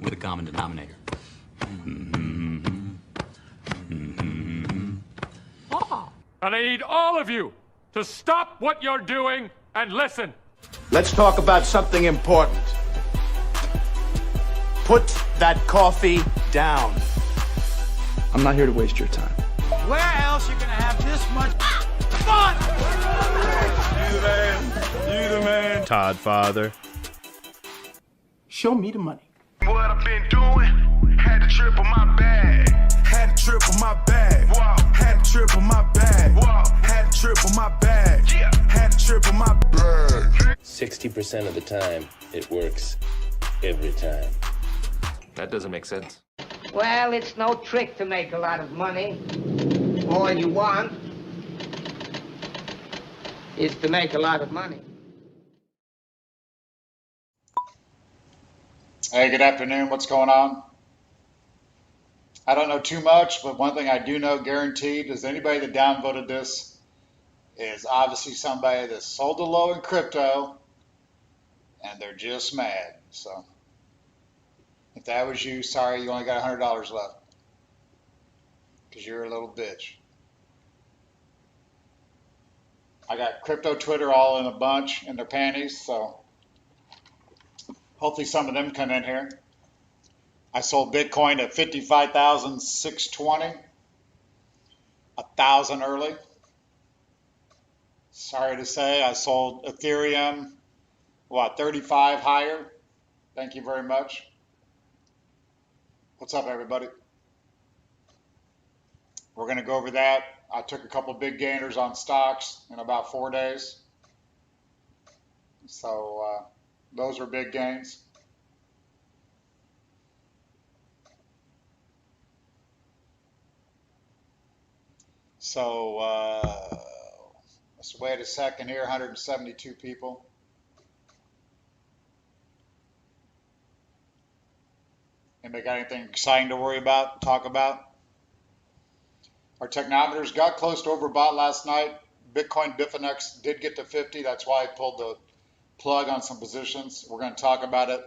the common denominator. And I need all of you to stop what you're doing and listen. Let's talk about something important. Put that coffee down. I'm not here to waste your time. Where else you gonna have this much fun? You the man. Todd Father. Show me the money. What I've been doing, had to triple my bag. Had to triple my bag. Wow. Had to triple my bag. Wow. Had to triple my bag. Yeah. Had to triple my bag. 60% of the time, it works every time. That doesn't make sense. Well, it's no trick to make a lot of money. All you want is to make a lot of money. Hey, good afternoon. What's going on? I don't know too much, but one thing I do know guaranteed is anybody that downvoted this is obviously somebody that sold the low in crypto and they're just mad. So if that was you, sorry, you only got $100 left because you're a little bitch. I got crypto Twitter all in a bunch in their panties, so hopefully some of them come in here. I sold Bitcoin at 55,620, 1,000 early. Sorry to say, I sold Ethereum, 35 higher. Thank you very much. What's up, everybody? We're going to go over that. I took a couple big gainers on stocks in about 4 days. So those were big gains. So let's wait a second here, 172 people. Anybody got anything exciting to worry about, talk about? Our technometers got close to overbought last night. Bitcoin Bitfinex did get to 50. That's why I pulled the plug on some positions. We're going to talk about it.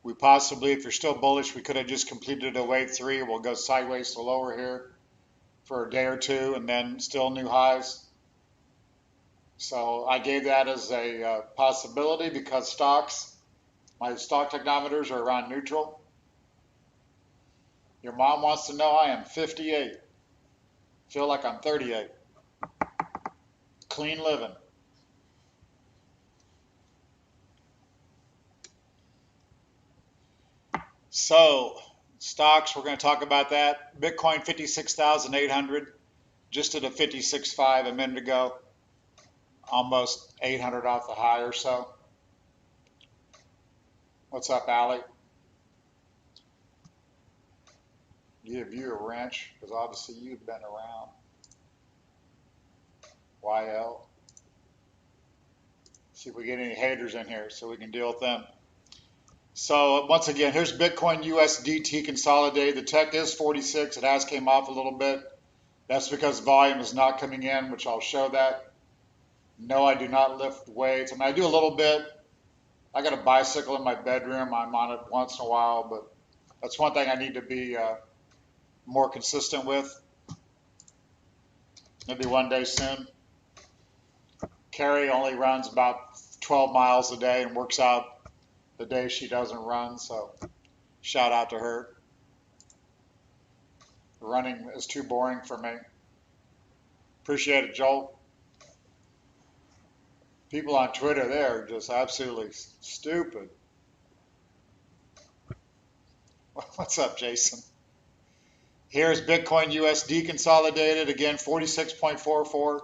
We possibly, if you're still bullish, we could have just completed a wave 3. We'll go sideways to lower here for a day or two and then still new highs. So I gave that as a possibility because stocks, my stock technometers are around neutral. Your mom wants to know I am 58. Feel like I'm 38. Clean living. So stocks, we're going to talk about that. Bitcoin 56,800, just at a 56.5 a minute ago, almost 800 off the high or so. What's up, Allie? Give you a wrench because obviously you've been around. YL. See if we get any haters in here so we can deal with them. So once again, here's Bitcoin USDT consolidated. The tech is 46. It has came off a little bit. That's because volume is not coming in, which I'll show that. No, I do not lift weights. I mean, I do a little bit. I got a bicycle in my bedroom. I'm on it once in a while, but that's one thing I need to be more consistent with. Maybe one day soon. Carrie only runs about 12 miles a day and works out the day she doesn't run, so shout out to her. Running is too boring for me. Appreciate it, Joel. People on Twitter, they're just absolutely stupid. What's up, Jason? Here's Bitcoin USD consolidated, again 46.44.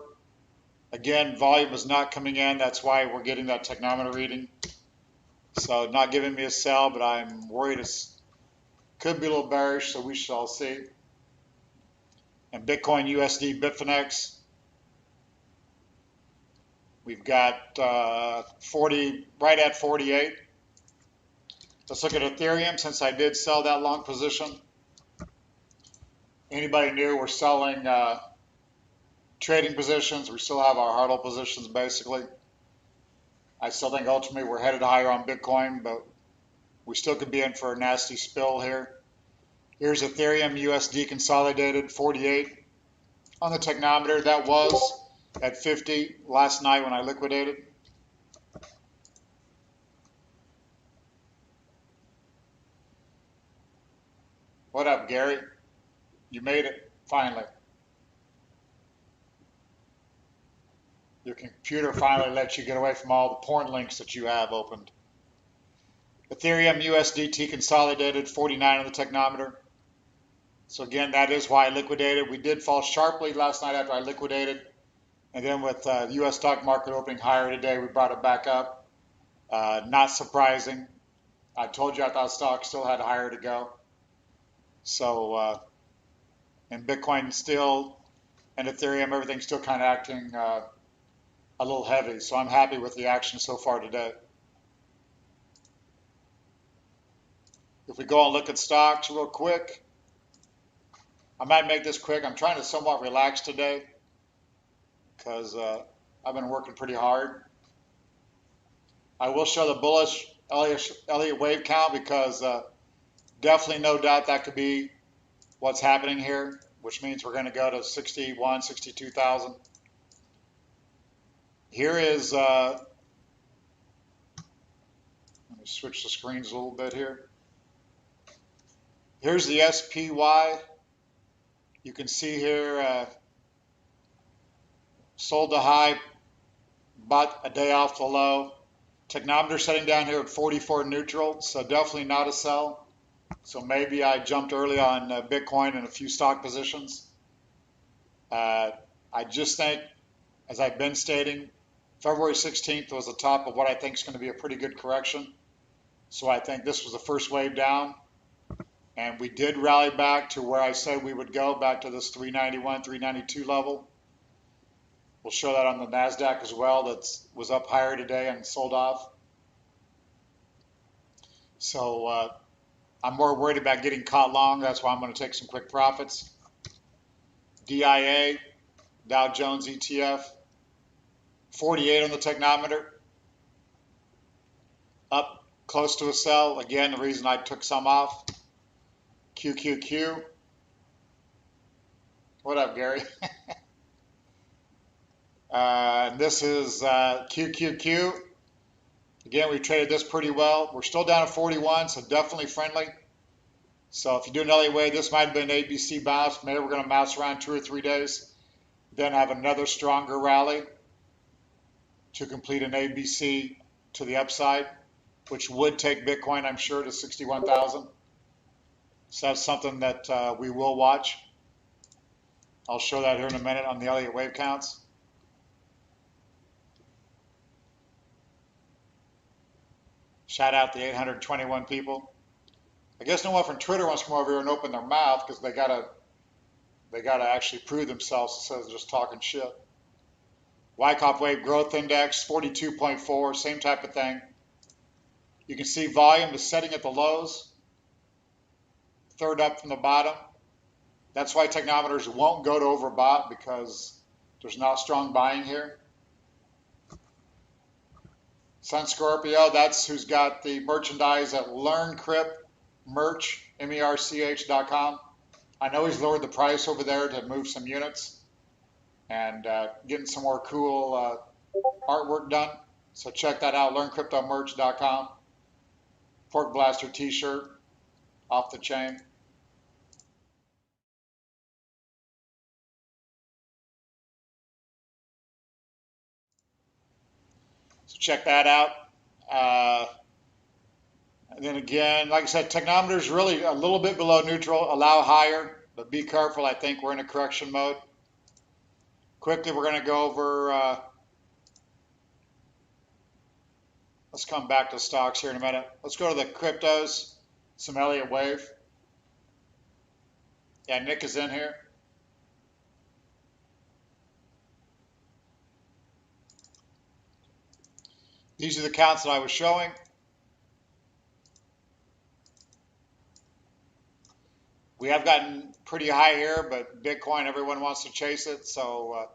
Again, volume is not coming in. That's why we're getting that technometer reading. So not giving me a sell, but I'm worried it could be a little bearish, so we shall see. And Bitcoin USD Bitfinex, we've got 40, right at 48. Let's look at Ethereum since I did sell that long position. Anybody new, we're selling trading positions. We still have our HODL positions basically. I still think ultimately we're headed higher on Bitcoin, but We still could be in for a nasty spill here. Here's Ethereum USD consolidated 48 on the technometer. That was at 50 last night when I liquidated. What up, Gary? You made it, finally. Your computer finally lets you get away from all the porn links that you have opened. Ethereum USDT consolidated 49 on the technometer. So again, that is why I liquidated. We did fall sharply last night after I liquidated. And then with US stock market opening higher today, we brought it back up. Not surprising. I told you I thought stock still had higher to go. So, and Bitcoin still, and Ethereum, everything's still kind of acting a little heavy. So I'm happy with the action so far today. If we go and look at stocks real quick, I might make this quick. I'm trying to somewhat relax today because I've been working pretty hard. I will show the bullish Elliott wave count because definitely no doubt that could be what's happening here, which means we're going to go to 61, 62,000. Here is, let me switch the screens a little bit here. Here's the SPY. You can see here, sold the high, bought a day off the low. Technometer setting down here at 44 neutral, so definitely not a sell. So maybe I jumped early on Bitcoin and a few stock positions. I just think, as I've been stating, February 16th was the top of what I think is going to be a pretty good correction. So I think this was the first wave down. And we did rally back to where I said we would go, back to this 391, 392 level. We'll show that on the NASDAQ as well. That was up higher today and sold off. So I'm more worried about getting caught long. That's why I'm going to take some quick profits. DIA, Dow Jones ETF, 48 on the technometer. Up close to a sell. Again, the reason I took some off. QQQ. What up, Gary? This is QQQ. Again, we traded this pretty well. We're still down at 41, so definitely friendly. So if you do an Elliott wave, this might have been an ABC bounce. Maybe we're going to mouse around 2 or 3 days. Then have another stronger rally to complete an ABC to the upside, which would take Bitcoin, I'm sure, to 61,000. So that's something that we will watch. I'll show that here in a minute on the Elliott wave counts. Shout out the 821 people. I guess no one from Twitter wants to come over here and open their mouth because they gotta actually prove themselves instead of just talking shit. Wyckoff Wave Growth Index 42.4, same type of thing. You can see volume is setting at the lows, third up from the bottom. That's why technometers won't go to overbought, because there's not strong buying here. Sun Scorpio, that's who's got the merchandise at LearnCrypt merch, merch.com. I know he's lowered the price over there to move some units and getting some more cool artwork done. So check that out, learncryptomerch.com. Pork Blaster t-shirt, off the chain. So check that out. And then again, like I said, technometer is really a little bit below neutral, allow higher, but be careful. I think we're in a correction mode. Quickly, we're going to go over, let's come back to stocks here in a minute. Let's go to the cryptos, some Elliott wave. Yeah, Nick is in here. These are the counts that I was showing. We have gotten pretty high here, but Bitcoin, everyone wants to chase it, so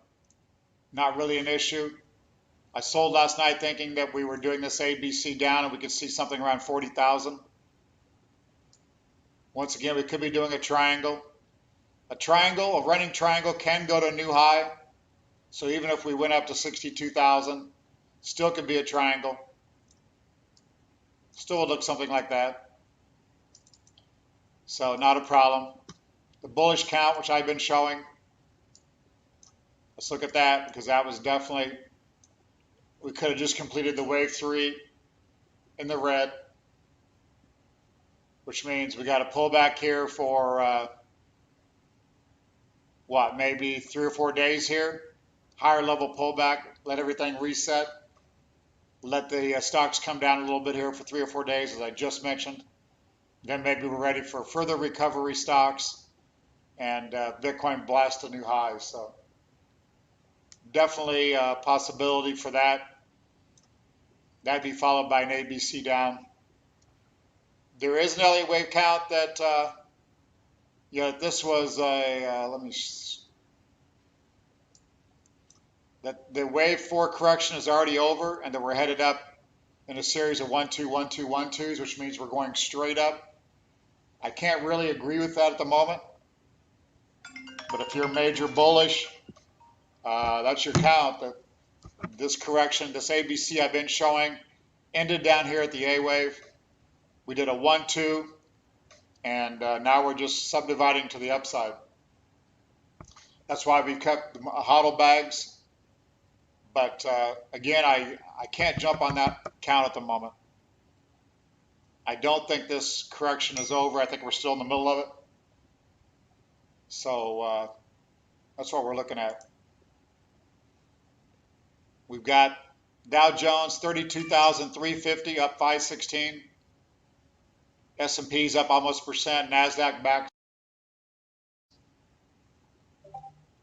not really an issue. I sold last night thinking that we were doing this ABC down and we could see something around 40,000. Once again, we could be doing a triangle. A triangle, a running triangle can go to a new high. So even if we went up to 62,000, still could be a triangle. Still would look something like that. So not a problem. The bullish count, which I've been showing, let's look at that, because that was definitely, we could have just completed the wave 3 in the red, which means we got to pull back here for what, maybe 3 or 4 days here. Higher level pullback, let everything reset, let the stocks come down a little bit here for 3 or 4 days, as I just mentioned. Then maybe we're ready for further recovery stocks, and Bitcoin blast a new high. So definitely a possibility for that. That'd be followed by an ABC down. There is an Elliott wave count that, this was a, that the wave 4 correction is already over, and that we're headed up in a series of 1, 2, 1, 2, 1, 2s, which means we're going straight up. I can't really agree with that at the moment, but if you're major bullish, that's your count. That this correction, this ABC I've been showing, ended down here at the A wave. We did a 1, 2, and now we're just subdividing to the upside. That's why we've kept the hodl bags. But again, I can't jump on that count at the moment. I don't think this correction is over. I think we're still in the middle of it. So that's what we're looking at. We've got Dow Jones 32,350 up 516. S&P's up almost %. NASDAQ back.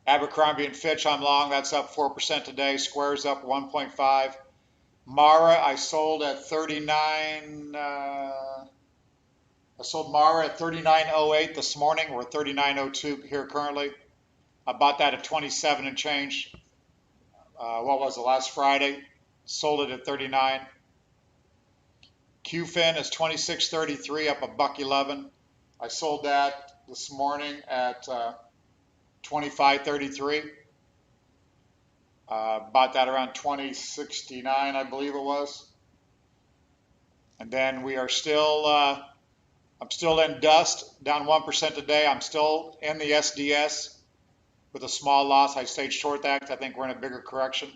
Abercrombie and Fitch I'm long. That's up 4% today. Square's up 1.5. Mara, I sold at 39. I sold Mara at 39.08 this morning. We're at 39.02 here currently. I bought that at 27 and change. What was it, last Friday? Sold it at 39. QFIN is 26.33, up $1.11. I sold that this morning at 25.33. Bought that around 20.69, I believe it was. And then we are still, I'm still in dust, down 1% today. I'm still in the SDS with a small loss. I stayed short that because I think we're in a bigger correction.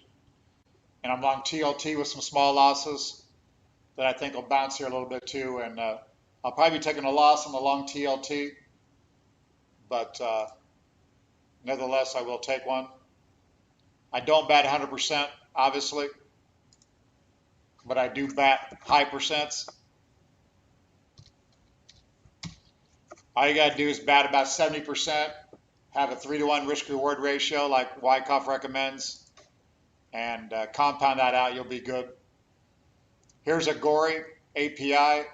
And I'm long TLT with some small losses that I think will bounce here a little bit too. And I'll probably be taking a loss on the long TLT, but nevertheless, I will take one. I don't bat 100%, obviously, but I do bat high percents. All you got to do is bat about 70%, have a 3-to-1 risk-reward ratio like Wyckoff recommends, and compound that out, you'll be good. Here's a Gory API.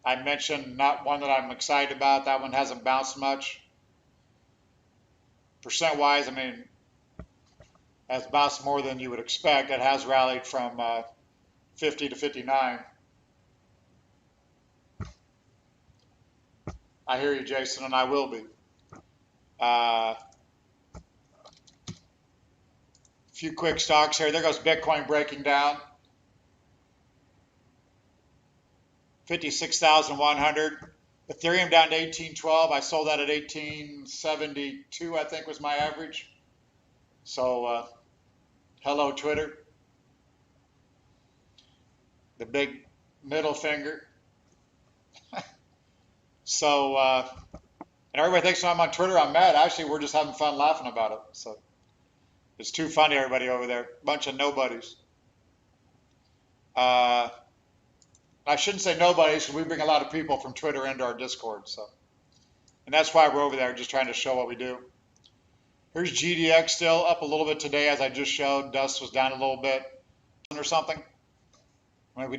I mentioned not one that I'm excited about. That one hasn't bounced much. Percent-wise, I mean, has bounced more than you would expect. It has rallied from 50 to 59. I hear you, Jason, and I will be. Few quick stocks here. There goes Bitcoin breaking down. 56,100. Ethereum down to 1812. I sold that at 1872, I think was my average. So, hello, Twitter. The big middle finger. So, and everybody thinks I'm on Twitter. I'm mad. Actually, we're just having fun laughing about it. So, it's too funny, everybody over there. Bunch of nobodies. I shouldn't say nobodies because we bring a lot of people from Twitter into our Discord. So, and that's why we're over there, just trying to show what we do. Here's GDX still up a little bit today, as I just showed. Dust was down a little bit or something. I mean, we